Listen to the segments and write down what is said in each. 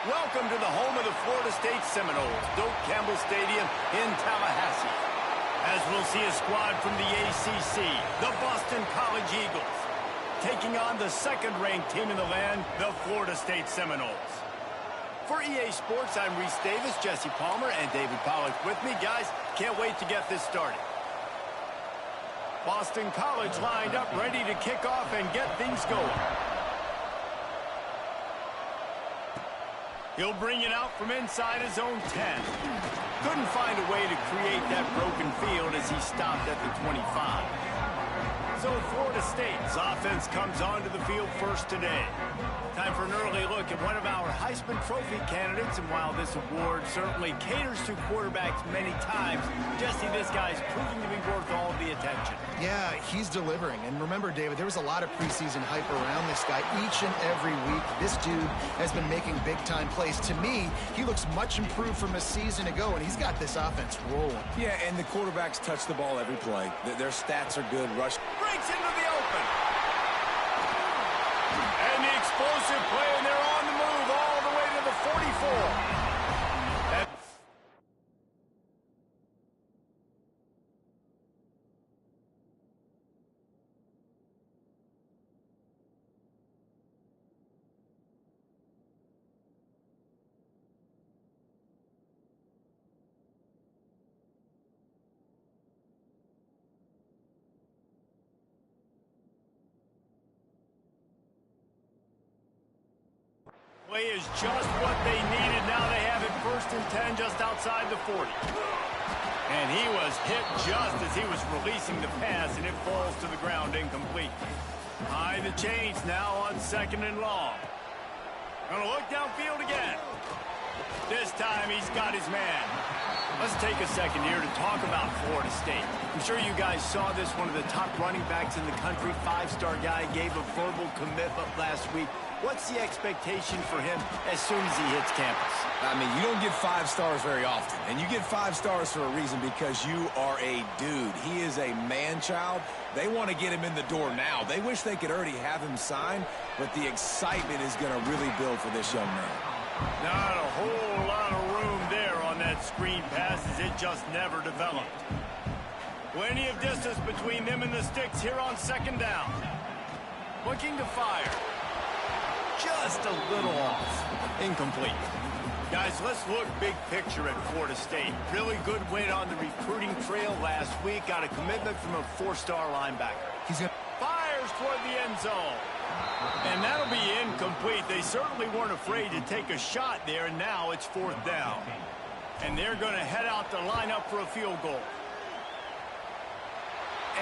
Welcome to the home of the Florida State Seminoles, Doak Campbell Stadium in Tallahassee. As we'll see a squad from the ACC, the Boston College Eagles, taking on the second-ranked team in the land, the Florida State Seminoles. For EA Sports, I'm Reese Davis, Jesse Palmer, and David Pollack with me. Guys, can't wait to get this started. Boston College lined up, ready to kick off and get things going. He'll bring it out from inside his own 10. Couldn't find a way to create that broken field as he stopped at the 25. So Florida State's offense comes onto the field first today. Time for an early look at one of our Heisman Trophy candidates, and while this award certainly caters to quarterbacks many times, Jesse, this guy's proving to be worth all the attention. Yeah, he's delivering. And remember, David, there was a lot of preseason hype around this guy each and every week. This dude has been making big-time plays. To me, he looks much improved from a season ago, and he's got this offense rolling. Yeah, and the quarterbacks touch the ball every play. Their stats are good. Rush breaks into the open. And the explosive play, and they're on the move all the way to the 44. Play is just what they needed. Now they have it 1st and 10 just outside the 40. And he was hit just as he was releasing the pass, and it falls to the ground incomplete. High the chains now on 2nd and long. Gonna look downfield again. This time he's got his man. Let's take a second here to talk about Florida State. I'm sure you guys saw this. One of the top running backs in the country, 5-star guy, gave a verbal commitment last week. What's the expectation for him as soon as he hits campus? I mean, you don't get 5 stars very often, and you get 5 stars for a reason, because you are a dude. He is a man-child. They want to get him in the door now. They wish they could already have him signed, but the excitement is going to really build for this young man. Not a whole lot of room there on that screen pass, as it just never developed. Plenty of distance between them and the sticks here on 2nd down. Looking to fire. Just a little off. Incomplete. Guys, let's look big picture at Florida State. Really good win on the recruiting trail last week. Got a commitment from a 4-star linebacker. Fires toward the end zone. And that'll be incomplete. They certainly weren't afraid to take a shot there, and now it's 4th down. And they're going to head out to line up for a field goal.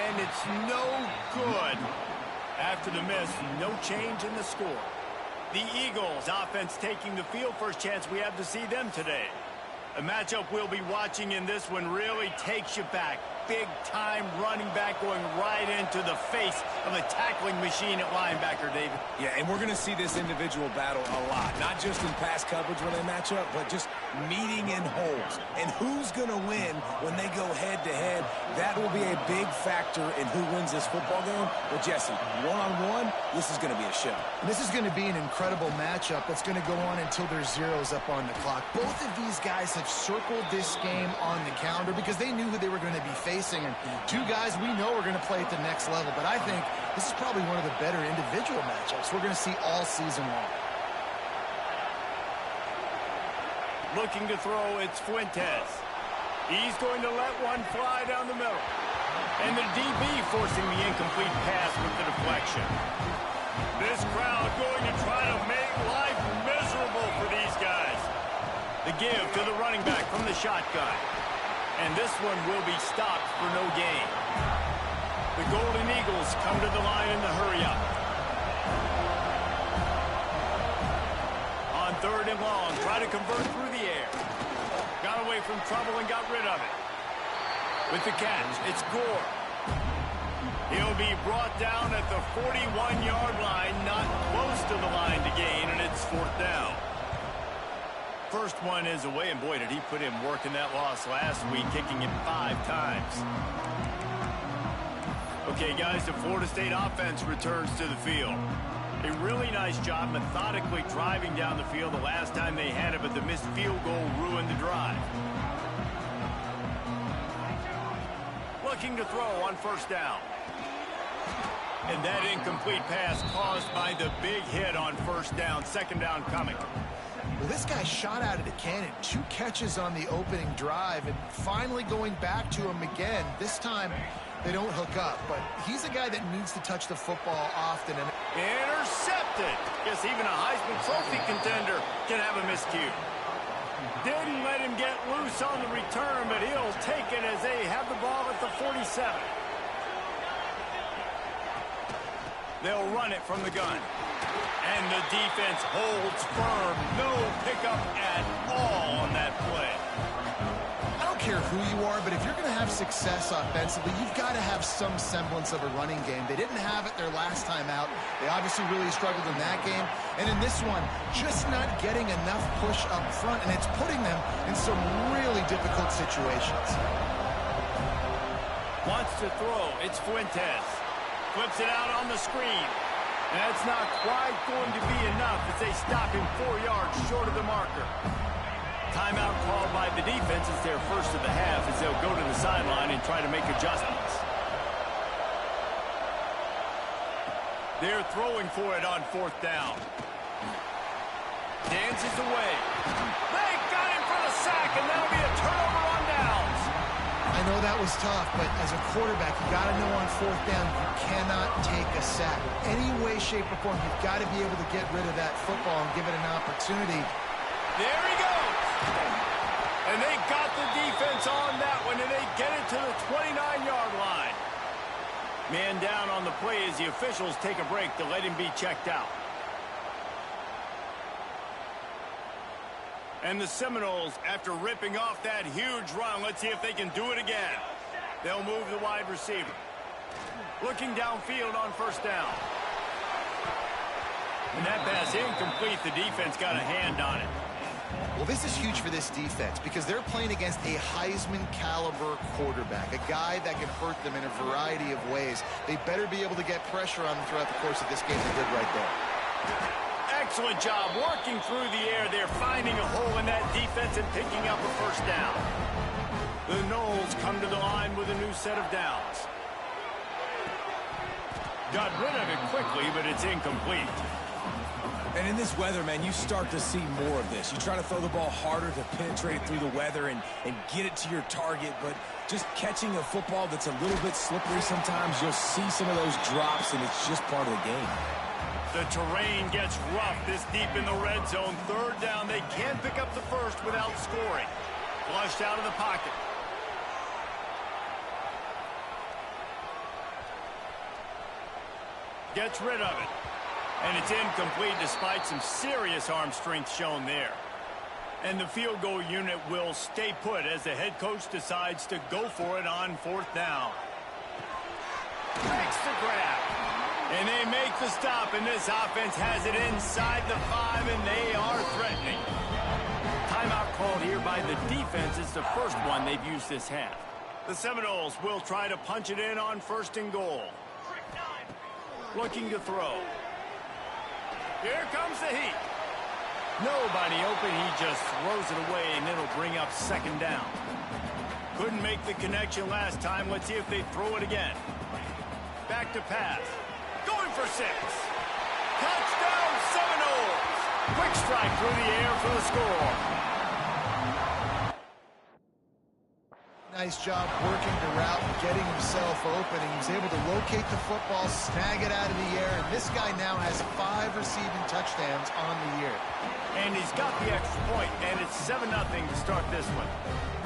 And it's no good. After the miss, no change in the score. The Eagles offense taking the field. First chance we have to see them today. A matchup we'll be watching in this one really takes you back. Big-time running back going right into the face of a tackling machine at linebacker, David. Yeah, and we're going to see this individual battle a lot. Not just in pass coverage when they match up, but just meeting in holes. And who's going to win when they go head-to-head? That will be a big factor in who wins this football game. But, Jesse, one-on-one, this is going to be a show. And this is going to be an incredible matchup that's going to go on until there's zeros up on the clock. Both of these guys have circled this game on the calendar because they knew who they were going to be facing. And two guys we know are going to play at the next level. But I think this is probably one of the better individual matchups we're going to see all season long. Looking to throw, it's Fuentes. He's going to let one fly down the middle. And the DB forcing the incomplete pass with the deflection. This crowd going to try to make life miserable for these guys. The give to the running back from the shotgun. And this one will be stopped for no gain. The Golden Eagles come to the line in the hurry-up. On 3rd and long, try to convert through the air. Got away from trouble and got rid of it. With the catch, it's Gore. He'll be brought down at the 41-yard line, not close to the line to gain, and it's 4th down. First one is away, and boy, did he put in work in that loss last week, kicking it 5 times. Okay, guys, the Florida State offense returns to the field. A really nice job methodically driving down the field the last time they had it, but the missed field goal ruined the drive. Looking to throw on first down. And that incomplete pass caused by the big hit on first down. Second down coming. Well, this guy shot out of the cannon. 2 catches on the opening drive, and finally going back to him again. This time, they don't hook up, but he's a guy that needs to touch the football often. And intercepted. Guess even a Heisman Trophy contender can have a miscue. Didn't let him get loose on the return, but he'll take it as they have the ball at the 47. They'll run it from the gun. And the defense holds firm. No pickup at all on that play. I don't care who you are, but if you're going to have success offensively, you've got to have some semblance of a running game. They didn't have it their last time out. They obviously really struggled in that game. And in this one, just not getting enough push up front, and it's putting them in some really difficult situations. Wants to throw. It's Fuentes. Flips it out on the screen. That's not quite going to be enough as they stop him 4 yards short of the marker. Timeout called by the defense. It's their first of the half as they'll go to the sideline and try to make adjustments. They're throwing for it on fourth down. Dances away. They got him for the sack, and that'll be a turnover on downs. I know that was tough, but as a quarterback, you got to know on fourth down you cannot take a sack. Any way, shape, or form, you've got to be able to get rid of that football and give it an opportunity. There he goes. And they got the defense on that one, and they get it to the 29-yard line. Man down on the play as the officials take a break to let him be checked out. And the Seminoles, after ripping off that huge run, let's see if they can do it again. They'll move the wide receiver. Looking downfield on first down. And that pass incomplete. The defense got a hand on it. Well, this is huge for this defense because they're playing against a Heisman-caliber quarterback, a guy that can hurt them in a variety of ways. They better be able to get pressure on them throughout the course of this game. They did right there. Excellent job working through the air. They're finding a hole in that defense and picking up a first down. The Noles come to the line with a new set of downs. Got rid of it quickly, but it's incomplete. And in this weather, man, you start to see more of this. You try to throw the ball harder to penetrate through the weather and get it to your target, but just catching a football that's a little bit slippery sometimes, you'll see some of those drops, and it's just part of the game. The terrain gets rough this deep in the red zone. Third down, they can't pick up the first without scoring. Flushed out of the pocket. Gets rid of it. And it's incomplete despite some serious arm strength shown there. And the field goal unit will stay put as the head coach decides to go for it on fourth down. Makes the grab. And they make the stop, and this offense has it inside the 5, and they are threatening. Timeout called here by the defense. It's the first one they've used this half. The Seminoles will try to punch it in on first and goal. Looking to throw. Here comes the heat. Nobody open. He just throws it away, and it'll bring up second down. Couldn't make the connection last time. Let's see if they throw it again. Back to pass. Going for 6. Touchdown, Seminoles. Quick strike through the air for the score. Nice job working the route and getting himself open. He was able to locate the football, snag it out of the air, and this guy now has 5 receiving touchdowns on the year. And he's got the extra point, and it's 7-0 to start this one.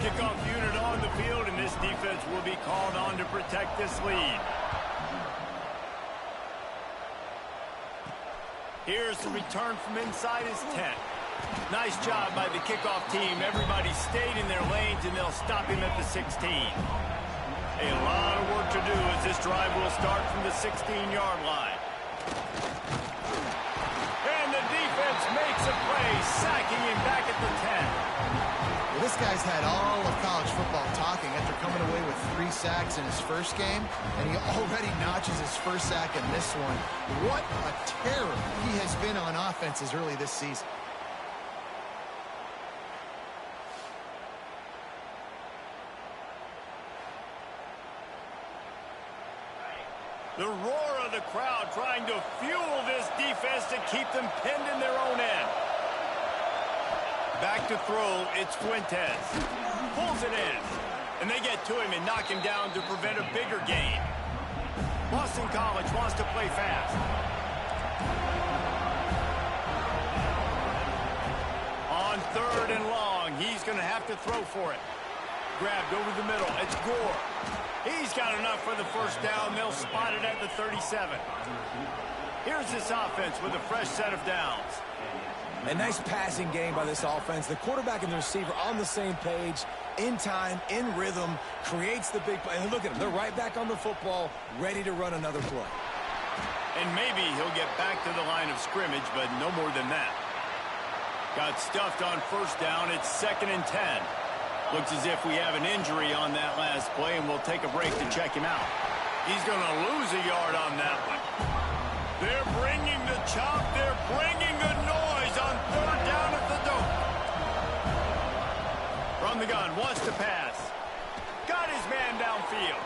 Kickoff unit on the field, and this defense will be called on to protect this lead. Here's the return from inside his 10. Nice job by the kickoff team. Everybody stayed in their lanes, and they'll stop him at the 16. A lot of work to do as this drive will start from the 16-yard line. And the defense makes makes a play, sacking him back at the 10. Well, this guy's had all of college football talking after coming away with 3 sacks in his first game, and he already notches his first sack in this one. What a terror he has been on offenses early this season. The roar of the crowd trying to fuel this defense to keep them pinned in their own end. Back to throw, it's Fuentes. Pulls it in. And they get to him and knock him down to prevent a bigger gain. Boston College wants to play fast. On 3rd and long, he's going to have to throw for it. Grabbed over the middle, it's Gore. He's got enough for the first down. They'll spot it at the 37. Here's this offense with a fresh set of downs. A nice passing game by this offense. The quarterback and the receiver on the same page, in time, in rhythm, creates the big play. And look at them. They're right back on the football, ready to run another play. And maybe he'll get back to the line of scrimmage, but no more than that. Got stuffed on first down. It's 2nd and 10. Looks as if we have an injury on that last play, and we'll take a break to check him out. He's going to lose a yard on that one. They're bringing the chop. They're bringing the noise on 3rd down at the dome. From the gun, wants to pass. Got his man downfield.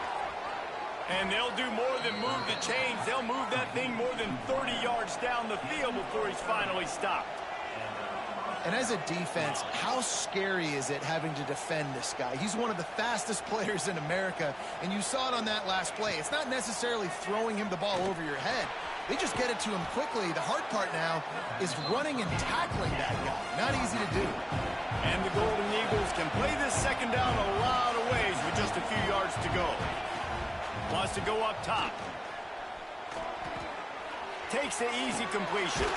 And they'll do more than move the chains. They'll move that thing more than 30 yards down the field before he's finally stopped. And as a defense, how scary is it having to defend this guy? He's one of the fastest players in America, and you saw it on that last play. It's not necessarily throwing him the ball over your head. They just get it to him quickly. The hard part now is running and tackling that guy. Not easy to do. And the Golden Eagles can play this 2nd down a lot of ways with just a few yards to go. Wants to go up top. Takes the easy completion.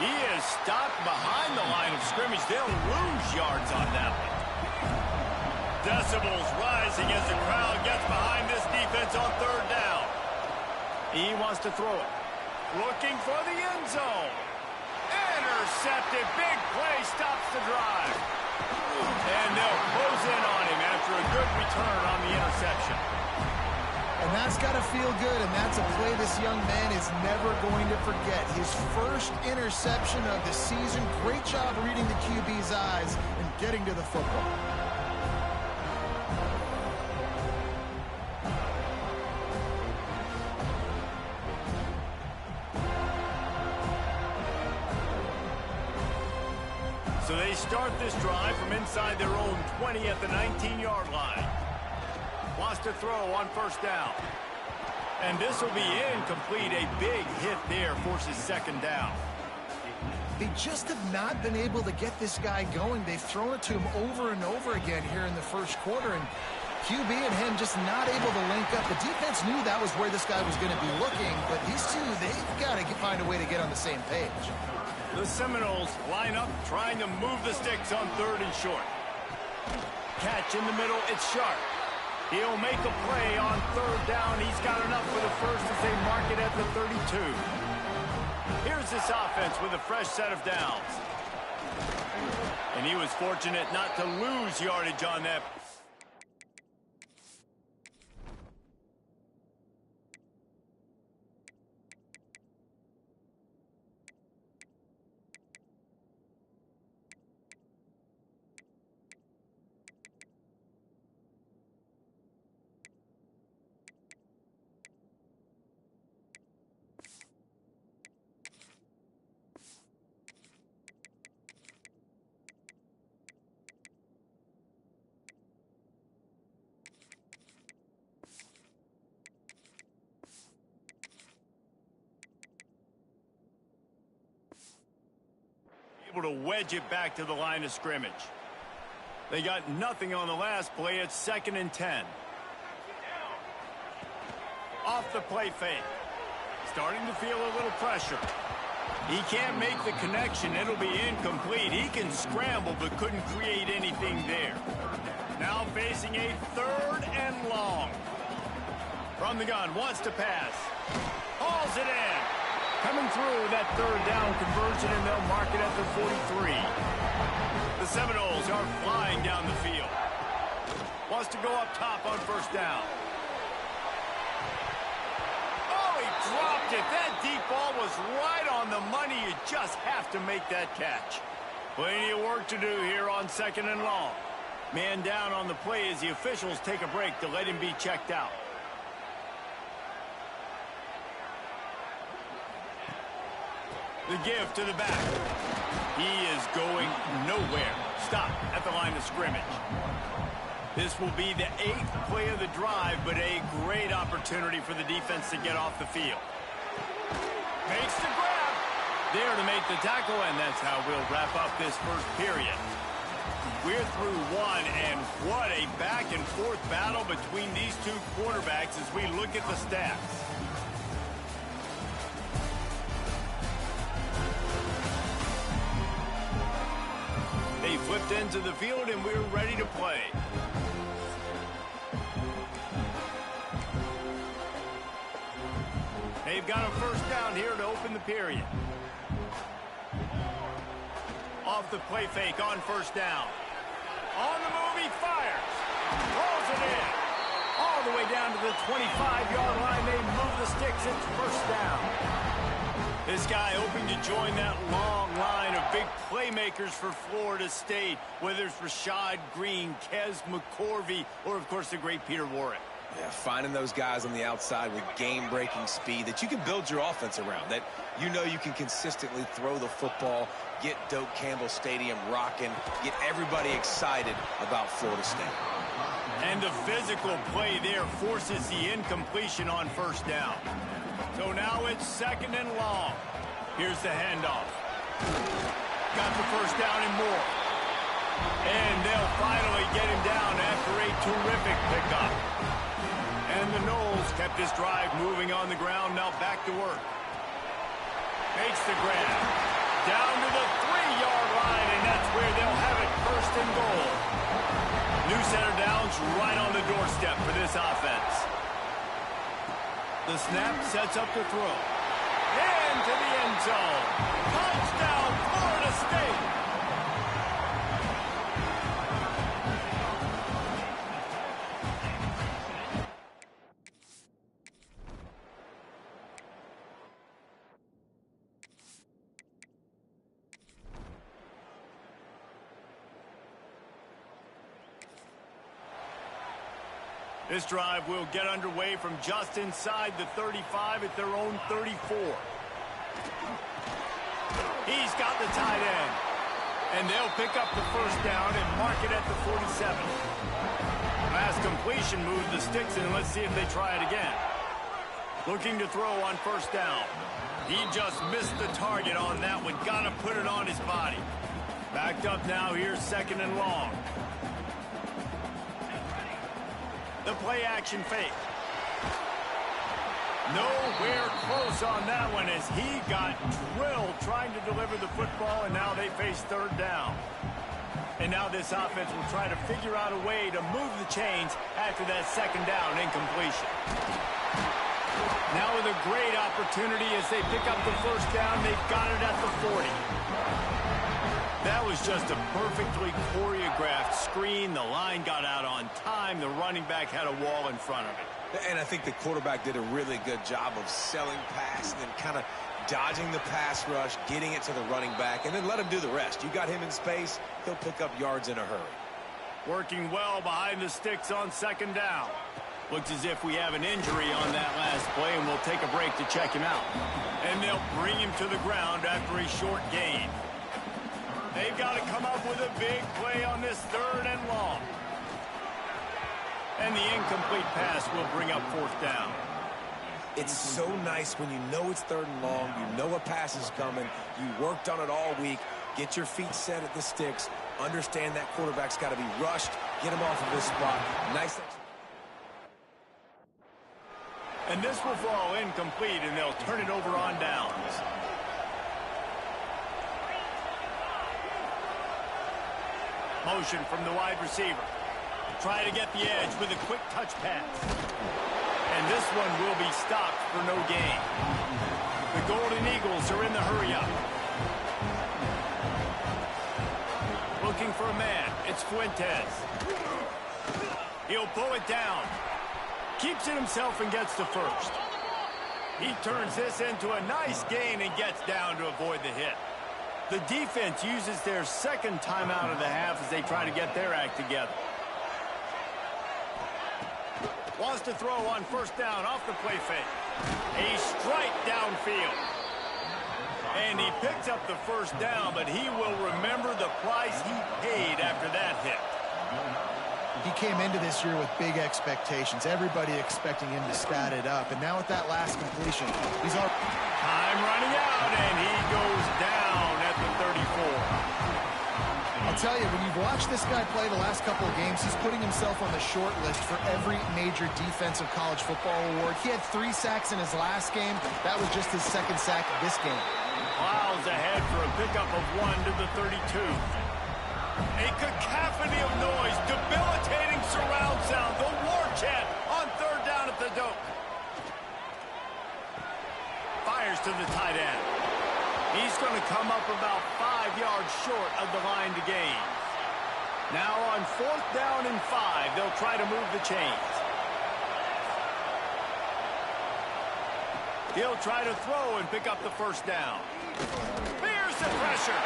He is stopped behind the line of scrimmage. They'll lose yards on that one. Decibels rising as the crowd gets behind this defense on 3rd down. He wants to throw it. Looking for the end zone. Intercepted. Big play stops the drive. And they'll close in on him after a good return on the interception. And that's got to feel good, and that's a play this young man is never going to forget. His first interception of the season. Great job reading the QB's eyes and getting to the football. So they start this drive from inside their own 20 at the 19-yard line. Wants to throw on 1st down. And this will be incomplete. A big hit there forces 2nd down. They just have not been able to get this guy going. They've thrown it to him over and over again here in the first quarter, and QB and him just not able to link up. The defense knew that was where this guy was going to be looking, but these two, they've got to find a way to get on the same page. The Seminoles line up, trying to move the sticks on 3rd and short. Catch in the middle, it's Sharp. He'll make a play on 3rd down. He's got enough for the first as they mark it at the 32. Here's this offense with a fresh set of downs. And he was fortunate not to lose yardage on that. Able to wedge it back to the line of scrimmage. They got nothing on the last play. It's 2nd and 10. Off the play fake. Starting to feel a little pressure. He can't make the connection. It'll be incomplete. He can scramble but couldn't create anything there. Now facing a 3rd and long. From the gun, wants to pass. Hauls it in. Coming through that third down conversion, and they'll mark it at the 43. The Seminoles are flying down the field. Wants to go up top on first down. Oh, he dropped it. That deep ball was right on the money. You just have to make that catch. Plenty of work to do here on second and long. Man down on the play as the officials take a break to let him be checked out. The give to the back. He is going nowhere. Stop at the line of scrimmage. This will be the 8th play of the drive, but a great opportunity for the defense to get off the field. Makes the grab. There to make the tackle, and that's how we'll wrap up this first period. We're through one, and what a back-and-forth battle between these two quarterbacks as we look at the stats. They flipped into the field, and we're ready to play. They've got a first down here to open the period. Off the play fake on first down. On the move, he fires. Rolls it in. All the way down to the 25-yard line. They move the sticks. It's first down. This guy hoping to join that long line of big playmakers for Florida State, whether it's Rashad Green, Kez McCorvey, or, of course, the great Peter Warrick. Yeah, finding those guys on the outside with game-breaking speed that you can build your offense around, that you know you can consistently throw the football, get Doak Campbell Stadium rocking, get everybody excited about Florida State. And the physical play there forces the incompletion on first down. So now it's second and long. Here's the handoff. Got the first down and more. And they'll finally get him down after a terrific pickup. And the Noles kept this drive moving on the ground. Now back to work. Makes the grab. Down to the 3-yard line, and that's where they'll have it first and goal. New center downs right on the doorstep for this offense. The snap sets up the throw. Into the end zone. Touchdown, Florida State. This drive will get underway from just inside the 35 at their own 34. He's got the tight end. And they'll pick up the first down and mark it at the 47. Last completion moved the sticks, and let's see if they try it again. Looking to throw on first down. He just missed the target on that one. Got to put it on his body. Backed up now. Here's second and long. The play action fake. Nowhere close on that one as he got drilled trying to deliver the football, and now they face third down. And now this offense will try to figure out a way to move the chains after that second down incompletion. Now with a great opportunity as they pick up the first down, they've got it at the 40. That was just a perfectly choreographed screen. The line got out on time. The running back had a wall in front of it. And I think the quarterback did a really good job of selling pass and then kind of dodging the pass rush, getting it to the running back, and then let him do the rest. You got him in space, he'll pick up yards in a hurry. Working well behind the sticks on second down. Looks as if we have an injury on that last play, and we'll take a break to check him out. And they'll bring him to the ground after a short gain. They've got to come up with a big play on this third and long. And the incomplete pass will bring up fourth down. It's so nice when you know it's third and long, you know a pass is coming, you worked on it all week, get your feet set at the sticks, understand that quarterback's got to be rushed, get him off of his spot. Nice. And this will fall incomplete, and they'll turn it over on downs. Motion from the wide receiver. Try to get the edge with a quick touch pass. And this one will be stopped for no gain. The Golden Eagles are in the hurry-up. Looking for a man. It's Fuentes. He'll pull it down. Keeps it himself and gets to first. He turns this into a nice gain and gets down to avoid the hit. The defense uses their second timeout of the half as they try to get their act together. Wants to throw on first down off the play fake. A strike downfield. And he picks up the first down, but he will remember the price he paid after that hit. He came into this year with big expectations. Everybody expecting him to stat it up. And now with that last completion, he's on. Time running out, and he goes down at the 34. I'll tell you, when you've watched this guy play the last couple of games, he's putting himself on the short list for every major defensive college football award. He had 3 sacks in his last game. That was just his second sack of this game. Plows ahead for a pickup of 1 to the 32. A cacophony of noise, debilitating surround sound, the war chant on third down at the dope. Fires to the tight end. He's going to come up about 5 yards short of the line to gain. Now on fourth down and 5, they'll try to move the chains. He'll try to throw and pick up the first down. Fears the pressure.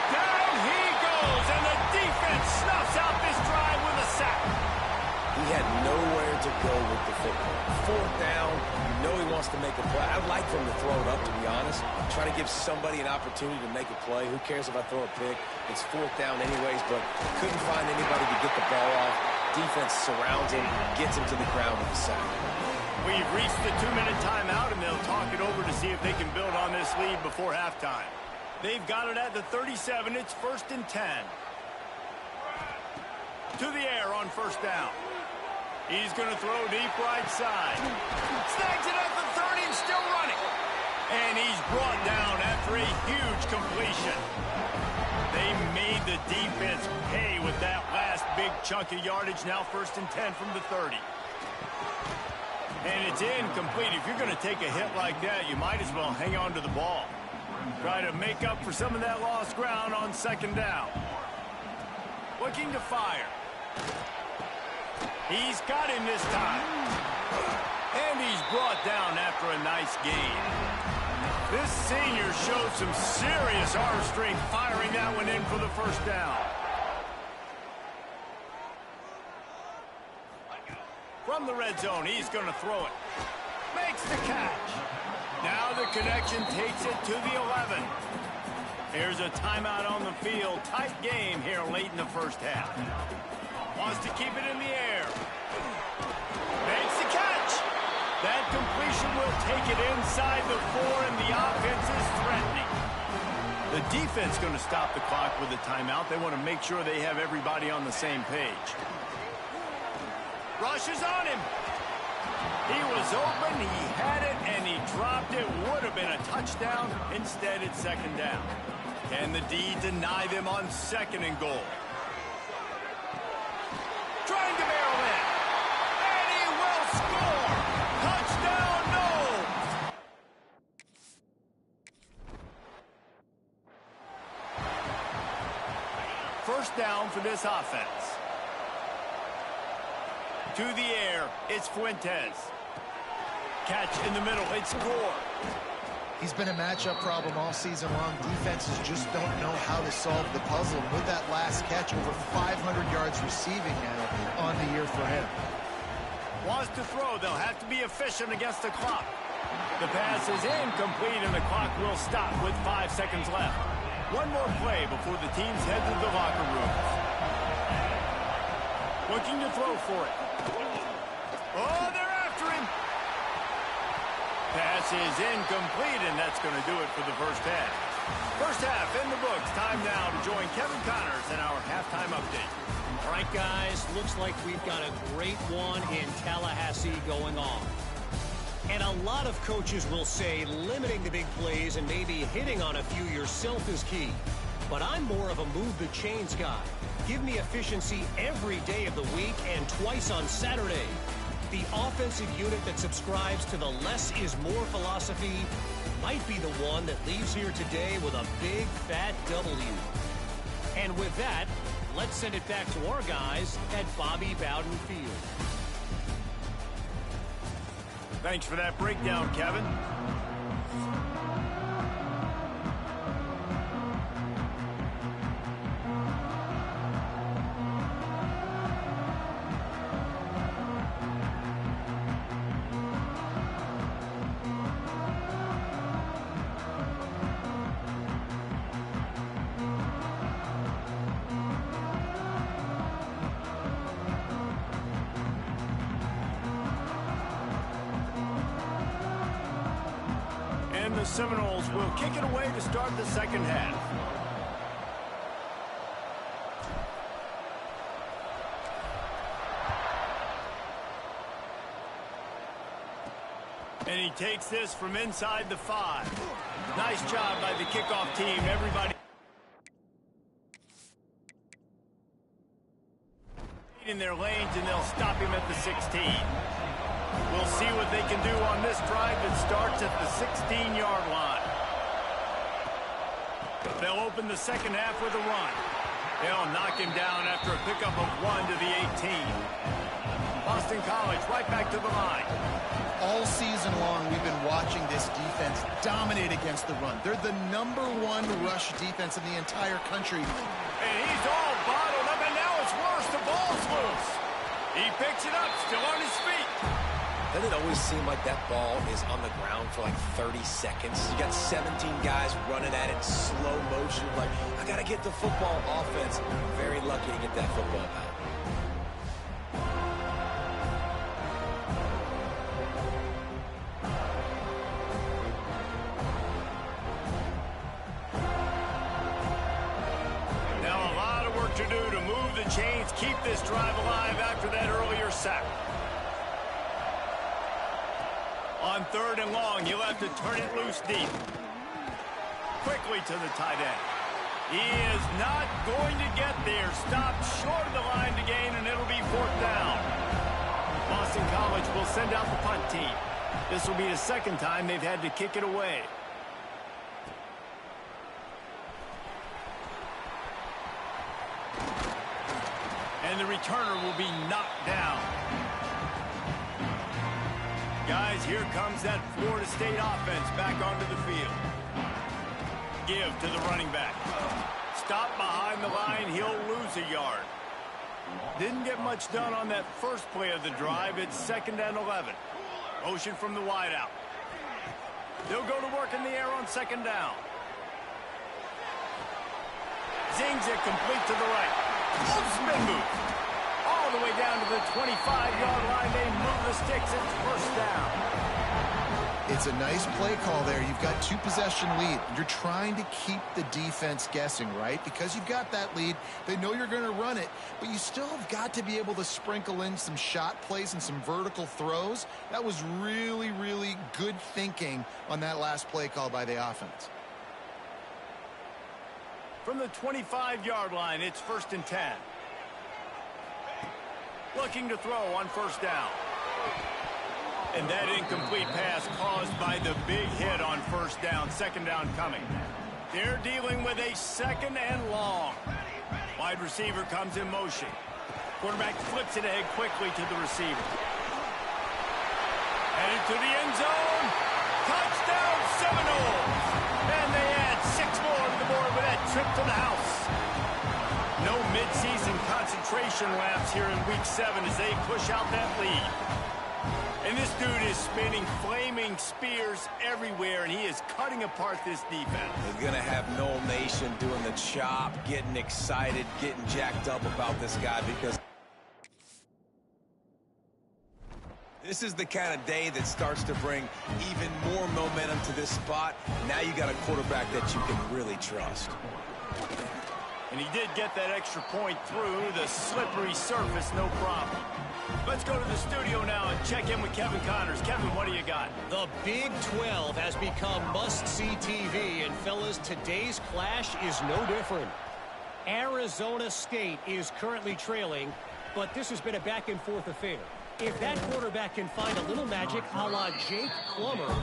Down he goes, and the defense snuffs out this drive with a sack. He had nowhere to go with the football. Fourth down, you know he wants to make a play. I'd like for him to throw it up, to be honest. Try to give somebody an opportunity to make a play. Who cares if I throw a pick? It's fourth down anyways, but couldn't find anybody to get the ball off. Defense surrounds him, gets him to the ground with the sack. We've reached the 2-minute timeout, and they'll talk it over to see if they can build on this lead before halftime. They've got it at the 37. It's 1st and 10. To the air on first down. He's going to throw deep right side. Snags it at the 30 and still running. And he's brought down after a huge completion. They made the defense pay with that last big chunk of yardage. Now 1st and 10 from the 30. And it's incomplete. If you're going to take a hit like that, you might as well hang on to the ball. Try to make up for some of that lost ground on second down. Looking to fire. He's got him this time. And he's brought down after a nice gain. This senior showed some serious arm strength firing that one in for the first down. From the red zone, he's going to throw it. Makes the catch. Now the connection takes it to the 11. Here's a timeout on the field. Tight game here late in the first half. Wants to keep it in the air. Makes the catch. That completion will take it inside the 4, and the offense is threatening. The defense going to stop the clock with a timeout. They want to make sure they have everybody on the same page. Rushes on him. He was open, he had it, and he dropped it. Would have been a touchdown. Instead, it's second down. Can the D deny them on 2nd and goal? Trying to barrel in. And he will score. Touchdown, no. First down for this offense. To the air, it's Fuentes. Catch in the middle, it's Gore. He's been a matchup problem all season long. Defenses just don't know how to solve the puzzle. And with that last catch, over 500 yards receiving now on the year for him. Wants to throw. They'll have to be efficient against the clock. The pass is incomplete, and the clock will stop with 5 seconds left. One more play before the teams head to the locker rooms. Looking to throw for it. Oh, they're after him. Pass is incomplete, and that's going to do it for the first half. First half in the books. Time now to join Kevin Connors in our halftime update. All right, guys, looks like we've got a great one in Tallahassee going on. And a lot of coaches will say limiting the big plays and maybe hitting on a few yourself is key. But I'm more of a move the chains guy. Give me efficiency every day of the week and twice on Saturday. the offensive unit that subscribes to the less is more philosophy might be the one that leaves here today with a big fat W. And with that, let's send it back to our guys at Bobby Bowden Field. Thanks for that breakdown, Kevin. And the Seminoles will kick it away to start the second half. And he takes this from inside the 5. Nice job by the kickoff team. Everybody in their lanes, and they'll stop him at the 16. We'll see what they can do on this drive that starts at the 16-yard line. They'll open the second half with a run. They'll knock him down after a pickup of 1 to the 18. Boston College right back to the line. All season long, we've been watching this defense dominate against the run. They're the #1 rush defense in the entire country. And he's all bottled up, and now it's worse. The ball's loose. He picks it up, still on his feet. Doesn't it always seem like that ball is on the ground for like 30 seconds? You got 17 guys running at it in slow motion. Like, I got to get the football. Offense, very lucky to get that football out. Now a lot of work to do to move the chains, keep this drive alive after that earlier sack. On 3rd and long, he'll have to turn it loose deep. Quickly to the tight end. He is not going to get there. Stopped short of the line to gain, and it'll be 4th down. Boston College will send out the punt team. This will be the second time they've had to kick it away. And the returner will be knocked down. Guys, here comes that Florida State offense back onto the field. Give to the running back. Stop behind the line, he'll lose a yard. Didn't get much done on that first play of the drive. It's 2nd and 11. Motion from the wideout. They'll go to work in the air on 2nd down. Zings it complete to the right. Oh, spin move. All the way down to the 25-yard line. They move the sticks. It's 1st down. It's a nice play call there. You've got 2-possession lead. You're trying to keep the defense guessing, right? Because you've got that lead. They know you're going to run it, but you still have got to be able to sprinkle in some shot plays and some vertical throws. That was really, really good thinking on that last play call by the offense. From the 25-yard line, it's 1st and 10. Looking to throw on 1st down. And that incomplete pass caused by the big hit on 1st down. 2nd down coming. They're dealing with a 2nd and long. Wide receiver comes in motion. Quarterback flips it ahead quickly to the receiver. Headed to the end zone. Touchdown Seminoles. And they add 6 more to the board with that trip to the house. No midseason concentration laps here in Week 7 as they push out that lead. And this dude is spinning flaming spears everywhere, and he is cutting apart this defense. They're going to have Noel Nation doing the chop, getting excited, getting jacked up about this guy because this is the kind of day that starts to bring even more momentum to this spot. Now you got a quarterback that you can really trust. And he did get that extra point through the slippery surface, no problem. Let's go to the studio now and check in with Kevin Connors. Kevin, what do you got? The Big 12 has become must-see TV, and fellas, today's clash is no different. Arizona State is currently trailing, but this has been a back-and-forth affair. If that quarterback can find a little magic a la Jake Plummer,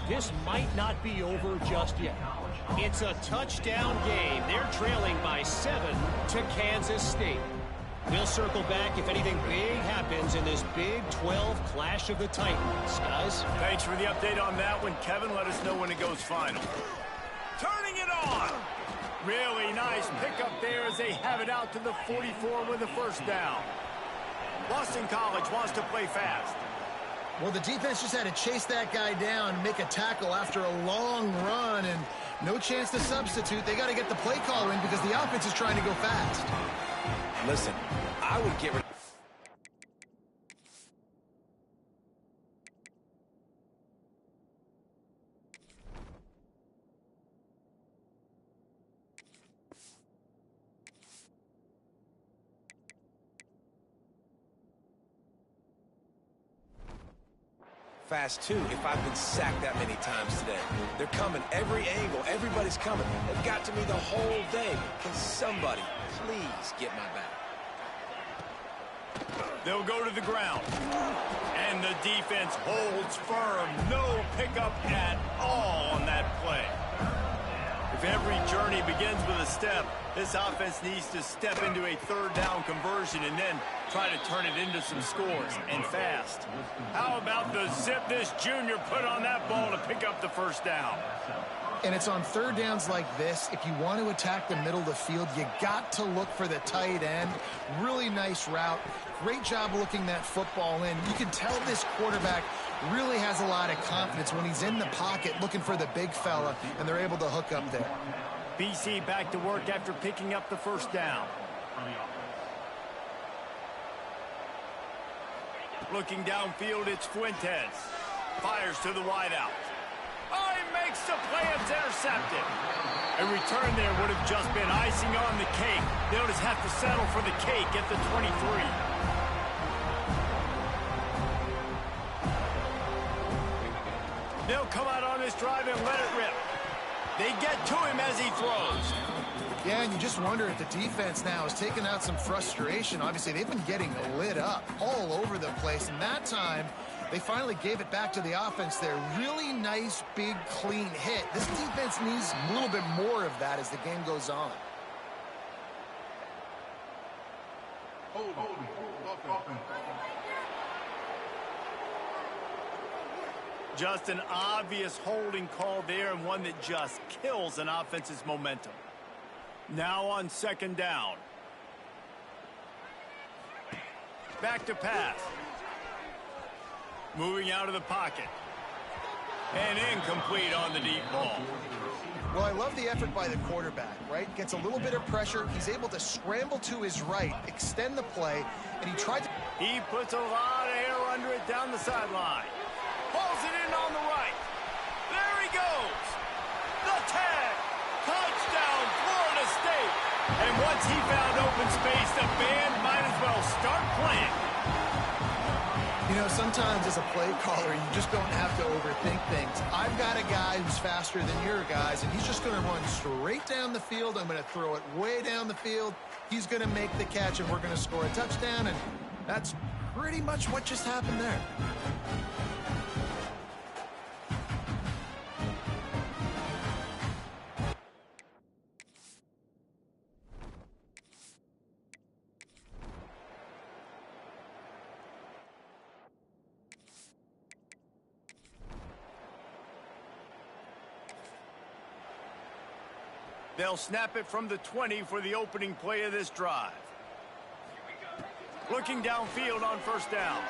this might not be over just yet. It's a touchdown game. They're trailing by 7 to Kansas State. We'll circle back if anything big happens in this Big 12 Clash of the Titans. Guys? Thanks for the update on that one, Kevin. Let us know when it goes final. Turning it on. Really nice pickup there as they have it out to the 44 with a first down. Boston College wants to play fast. Well, the defense just had to chase that guy down and make a tackle after a long run, and no chance to substitute. They got to get the play call in because the offense is trying to go fast. Listen, I would get rid of... fast too if I've been sacked that many times today. They're coming every angle. Everybody's coming. They've got to me the whole day. Can somebody please get my back? They'll go to the ground. And the defense holds firm. No pickup at all on that play. If every journey begins with a step, this offense needs to step into a third down conversion and then try to turn it into some scores, and fast. How about the zip this junior put on that ball to pick up the first down? And it's on third downs like this. If you want to attack the middle of the field, you got to look for the tight end. Really nice route. Great job looking that football in. You can tell this quarterback really has a lot of confidence when he's in the pocket looking for the big fella, and they're able to hook up there. BC back to work after picking up the first down. Looking downfield, it's Fuentes. Fires to the wideout. Oh, he makes the play. It's intercepted. A return there would have just been icing on the cake. They'll just have to settle for the cake at the 23. They'll come out on this drive and let it rip. They get to him as he throws. Yeah, and you just wonder if the defense now has taken out some frustration. Obviously, they've been getting lit up all over the place, and that time they finally gave it back to the offense there. Really nice, big, clean hit. This defense needs a little bit more of that as the game goes on. Just an obvious holding call there, and one that just kills an offense's momentum. Now on second down. Back to pass. Moving out of the pocket. And incomplete on the deep ball. Well, I love the effort by the quarterback, right? Gets a little bit of pressure. He's able to scramble to his right, extend the play, and he tried to... He puts a lot of air under it down the sideline. Pulls it in on the right. There he goes. The tag. Touchdown, Florida State. And once he found open space, the band might as well start playing. You know, sometimes as a play caller, you just don't have to overthink things. I've got a guy who's faster than your guys, and he's just going to run straight down the field. I'm going to throw it way down the field. He's going to make the catch, and we're going to score a touchdown, and that's pretty much what just happened there. They'll snap it from the 20 for the opening play of this drive. Looking downfield on first down.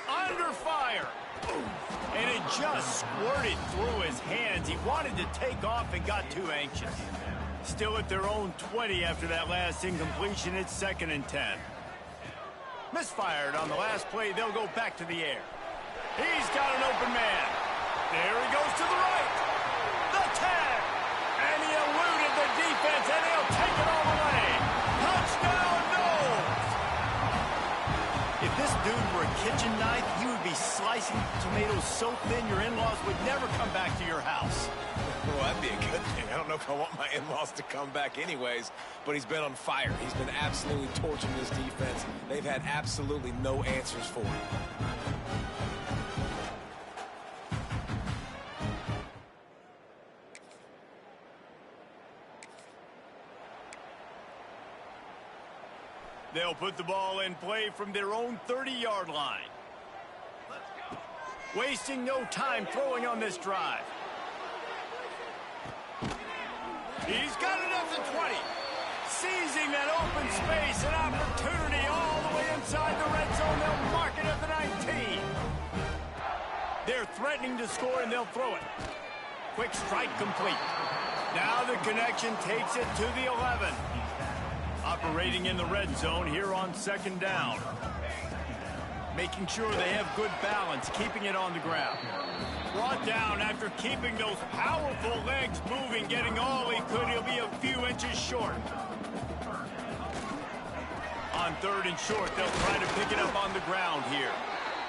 Under fire. And it just squirted through his hands. He wanted to take off and got too anxious. Still at their own 20 after that last incompletion. It's 2nd and 10. Misfired on the last play. They'll go back to the air. He's got an open man. There he goes to the right. The tag. And he eluded the defense, and he'll take it all the way. Touchdown, Knowles! If this dude were a kitchen knife, you would be slicing tomatoes so thin your in-laws would never come back to your house. Well, that'd be a good thing. I don't know if I want my in-laws to come back anyways, but he's been on fire. He's been absolutely torching this defense. They've had absolutely no answers for him. They'll put the ball in play from their own 30-yard line. Wasting no time throwing on this drive. He's got it at the 20. Seizing that open space, an opportunity all the way inside the red zone. They'll mark it at the 19. They're threatening to score, and they'll throw it. Quick strike complete. Now the connection takes it to the 11. Operating in the red zone here on second down. Making sure they have good balance, keeping it on the ground. Brought down after keeping those powerful legs moving, getting all he could. He'll be a few inches short. On third and short, they'll try to pick it up on the ground here.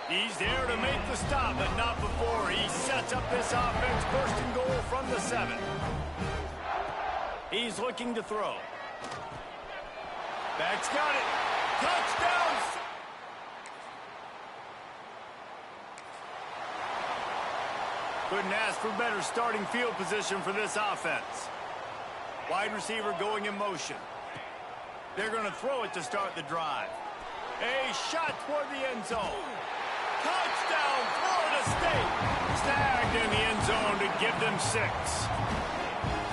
He's there to make the stop, but not before. He sets up this offense, first and goal from the 7. He's looking to throw. Back's got it. Touchdown! Couldn't ask for better starting field position for this offense. Wide receiver going in motion. They're going to throw it to start the drive. A shot toward the end zone. Touchdown, Florida State. Snagged in the end zone to give them 6.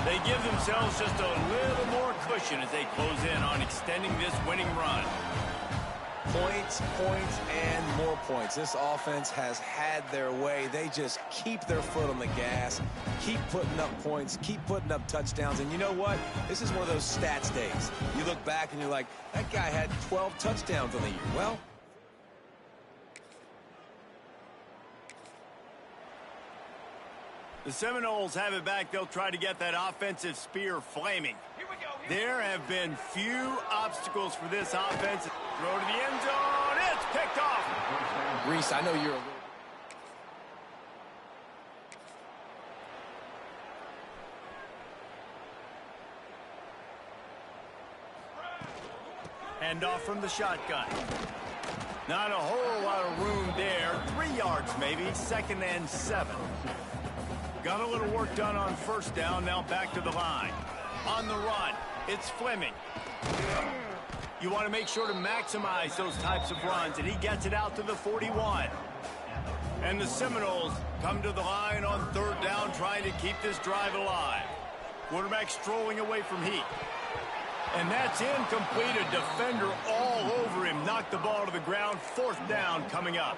They give themselves just a little more cushion as they close in on extending this winning run. Points, points, and more points. This offense has had their way. They just keep their foot on the gas, keep putting up points, keep putting up touchdowns. And you know what? This is one of those stats days. You look back and you're like, that guy had 12 touchdowns on the year. Well, the Seminoles have it back. They'll try to get that offensive spear flaming. There have been few obstacles for this offense. Throw to the end zone. It's picked off. Reese, I know you're a little... Hand off from the shotgun. Not a whole lot of room there. 3 yards maybe. 2nd and 7. Got a little work done on first down. Now back to the line. On the run, it's Fleming. You want to make sure to maximize those types of runs, and he gets it out to the 41. And the Seminoles come to the line on third down, trying to keep this drive alive. Quarterback strolling away from Heat. And that's incomplete. A defender all over him. Knocked the ball to the ground. 4th down coming up.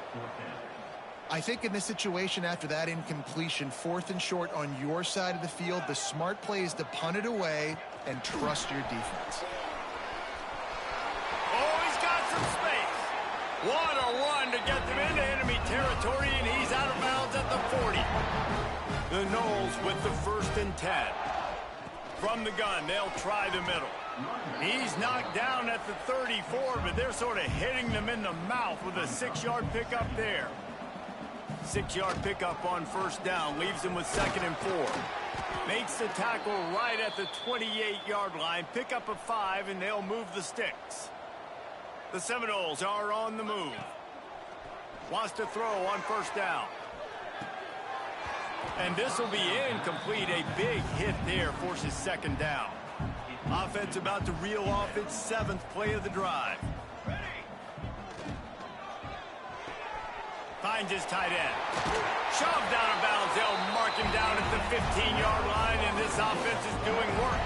I think in this situation, after that incompletion, 4th and short on your side of the field, the smart play is to punt it away and trust your defense. Oh, he's got some space. What a run to get them into enemy territory, and he's out of bounds at the 40. The Noles with the 1st and 10. From the gun, they'll try the middle. He's knocked down at the 34, but they're sort of hitting them in the mouth with a 6-yard pickup there. 6-yard pickup on first down, leaves him with 2nd and 4. Makes the tackle right at the 28-yard line. Pick up a 5, and they'll move the sticks. The Seminoles are on the move. Wants to throw on first down. And this will be incomplete. A big hit there forces 2nd down. Offense about to reel off its 7th play of the drive. Finds his tight end. Shoved out of bounds. They'll mark him down at the 15-yard line, and this offense is doing work.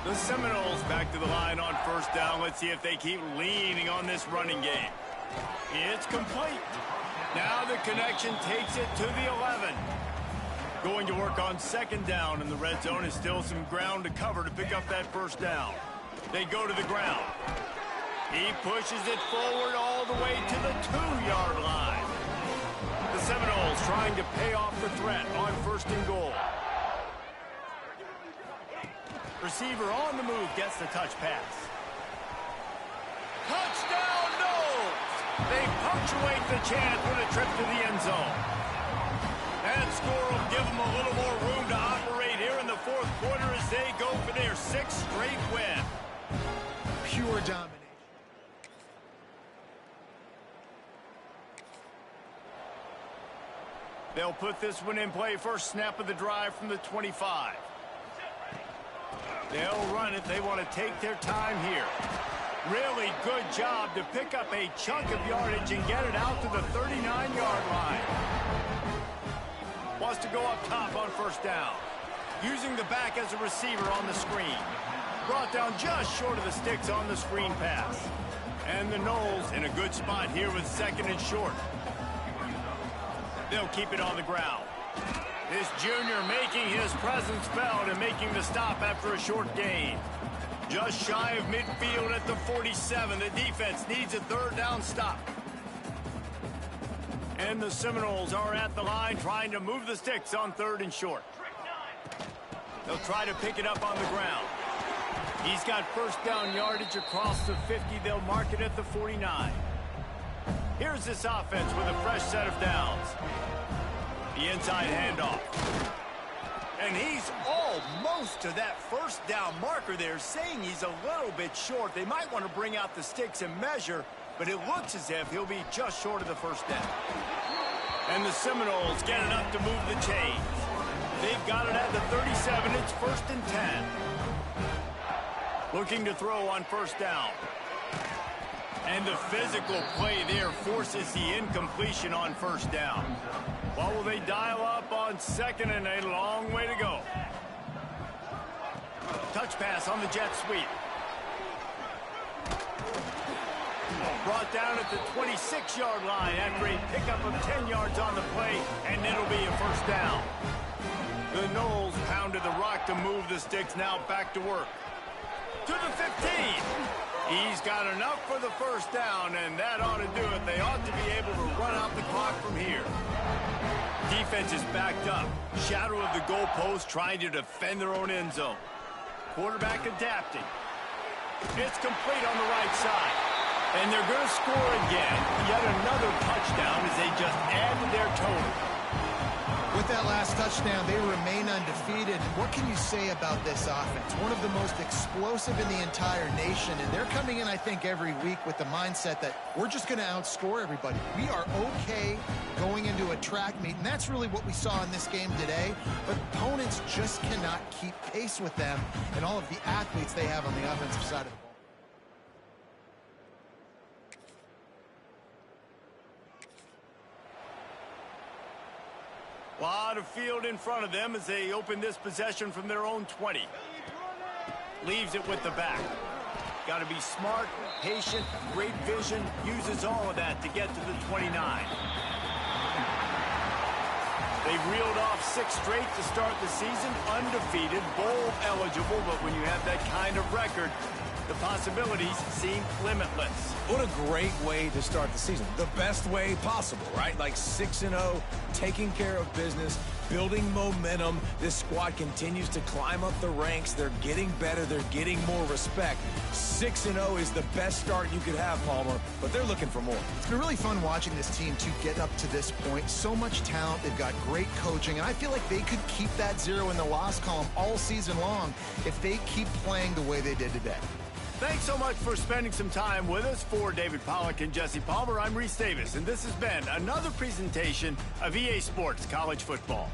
The Seminoles back to the line on first down. Let's see if they keep leaning on this running game. It's complete. Now the connection takes it to the 11. Going to work on 2nd down, and the red zone is still some ground to cover to pick up that first down. They go to the ground. He pushes it forward all the way to the 2-yard line. The Seminoles trying to pay off the threat on 1st and goal. Receiver on the move gets the touch pass. Touchdown, Noles! They punctuate the chance with a trip to the end zone. That score will give them a little more room to operate here in the 4th quarter as they go for their 6th straight win. Pure domination. They'll put this one in play. First snap of the drive from the 25. They'll run it. They want to take their time here. Really good job to pick up a chunk of yardage and get it out to the 39-yard line. Wants to go up top on first down. Using the back as a receiver on the screen. Brought down just short of the sticks on the screen pass. And the Noles in a good spot here with second and short. They'll keep it on the ground. This junior making his presence felt and making the stop after a short gain. Just shy of midfield at the 47. The defense needs a third down stop. And the Seminoles are at the line trying to move the sticks on third and short. They'll try to pick it up on the ground. He's got first down yardage across the 50. They'll mark it at the 49. Here's this offense with a fresh set of downs. The inside handoff. And he's almost to that first down marker there, saying he's a little bit short. They might want to bring out the sticks and measure, but it looks as if he'll be just short of the first down. And the Seminoles get enough to move the chains. They've got it at the 37. It's first and 10. Looking to throw on first down. And the physical play there forces the incompletion on first down. What will they dial up on second, and a long way to go? Touch pass on the jet sweep. Brought down at the 26-yard line after a pickup of 10 yards on the play, and it'll be a first down. The Noles pounded the rock to move the sticks, now back to work. To the 15. He's got enough for the first down, and that ought to do it. They ought to be able to run out the clock from here. Defense is backed up. Shadow of the goalpost trying to defend their own end zone. Quarterback adapting. It's complete on the right side. And they're going to score again. Yet another touchdown as they just add to their total. With that last touchdown, they remain undefeated. What can you say about this offense? One of the most explosive in the entire nation, and they're coming in, I think, every week with the mindset that we're just going to outscore everybody. We are okay going into a track meet, and that's really what we saw in this game today. But opponents just cannot keep pace with them and all of the athletes they have on the offensive side of the ball. A lot of field in front of them as they open this possession from their own 20. Leaves it with the back. Got to be smart, patient, great vision. Uses all of that to get to the 29. They've reeled off 6 straight to start the season. Undefeated, bowl eligible, but when you have that kind of record, the possibilities seem limitless. What a great way to start the season. The best way possible, right? Like 6-0, taking care of business, building momentum. This squad continues to climb up the ranks. They're getting better. They're getting more respect. 6-0 is the best start you could have, Palmer, but they're looking for more. It's been really fun watching this team to get up to this point. So much talent. They've got great coaching, and I feel like they could keep that 0 in the loss column all season long if they keep playing the way they did today. Thanks so much for spending some time with us. For David Pollack and Jesse Palmer, I'm Reese Davis, and this has been another presentation of EA Sports College Football.